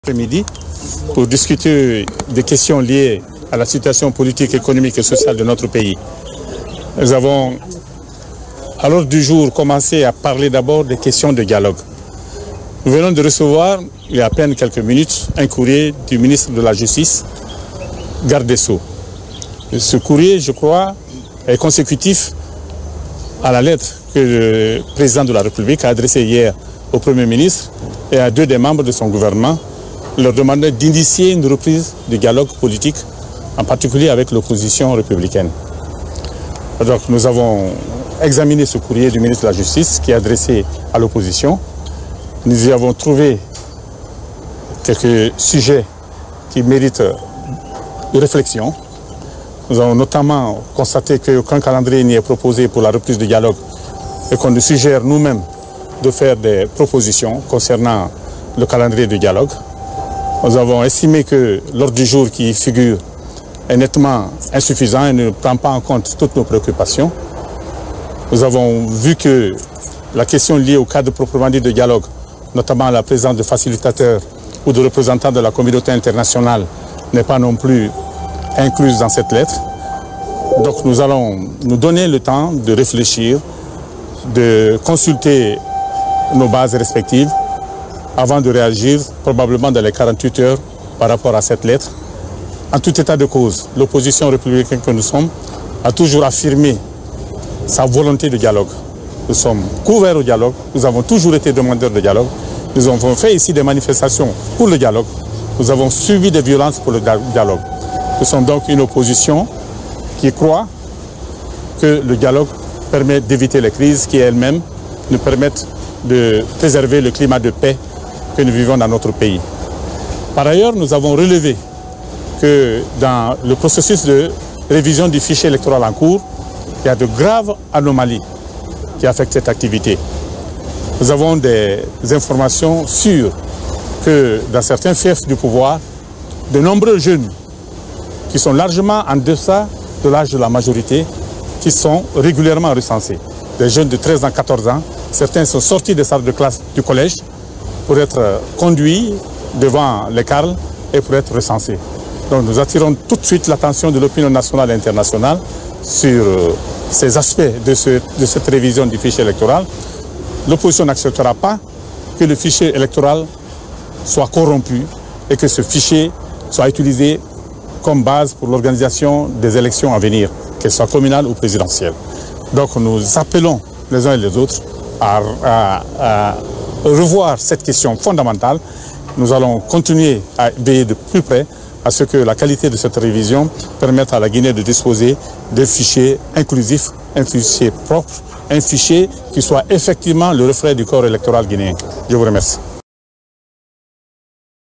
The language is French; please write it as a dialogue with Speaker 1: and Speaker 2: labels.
Speaker 1: Après-midi pour discuter des questions liées à la situation politique, économique et sociale de notre pays. Nous avons, à l'ordre du jour, commencé à parler d'abord des questions de dialogue. Nous venons de recevoir, il y a à peine quelques minutes, un courrier du ministre de la Justice, garde des Sceaux. Ce courrier, je crois, est consécutif à la lettre que le président de la République a adressée hier au Premier ministre et à deux des membres de son gouvernement, leur demandait d'initier une reprise du dialogue politique, en particulier avec l'opposition républicaine. Donc nous avons examiné ce courrier du ministre de la Justice qui est adressé à l'opposition. Nous y avons trouvé quelques sujets qui méritent de réflexion. Nous avons notamment constaté qu'aucun calendrier n'y est proposé pour la reprise du dialogue et qu'on nous suggère nous-mêmes de faire des propositions concernant le calendrier du dialogue. Nous avons estimé que l'ordre du jour qui figure est nettement insuffisant et ne prend pas en compte toutes nos préoccupations. Nous avons vu que la question liée au cadre proprement dit de dialogue, notamment la présence de facilitateurs ou de représentants de la communauté internationale, n'est pas non plus incluse dans cette lettre. Donc nous allons nous donner le temps de réfléchir, de consulter nos bases respectives, avant de réagir, probablement dans les 48 heures par rapport à cette lettre. En tout état de cause, l'opposition républicaine que nous sommes a toujours affirmé sa volonté de dialogue. Nous sommes couverts au dialogue, nous avons toujours été demandeurs de dialogue, nous avons fait ici des manifestations pour le dialogue, nous avons subi des violences pour le dialogue. Nous sommes donc une opposition qui croit que le dialogue permet d'éviter les crises qui elles-mêmes nous permettent de préserver le climat de paix que nous vivons dans notre pays. Par ailleurs, nous avons relevé que dans le processus de révision du fichier électoral en cours, il y a de graves anomalies qui affectent cette activité. Nous avons des informations sûres que dans certains fiefs du pouvoir, de nombreux jeunes qui sont largement en deçà de l'âge de la majorité, qui sont régulièrement recensés. Des jeunes de 13 ans, 14 ans, certains sont sortis des salles de classe du collège pour être conduits devant les CARL et pour être recensés. Donc nous attirons tout de suite l'attention de l'opinion nationale et internationale sur ces aspects de cette révision du fichier électoral. L'opposition n'acceptera pas que le fichier électoral soit corrompu et que ce fichier soit utilisé comme base pour l'organisation des élections à venir, qu'elles soient communales ou présidentielles. Donc nous appelons les uns et les autres à revoir cette question fondamentale. Nous allons continuer à veiller de plus près à ce que la qualité de cette révision permette à la Guinée de disposer d'un fichier inclusif, un fichier propre, un fichier qui soit effectivement le reflet du corps électoral guinéen. Je vous remercie.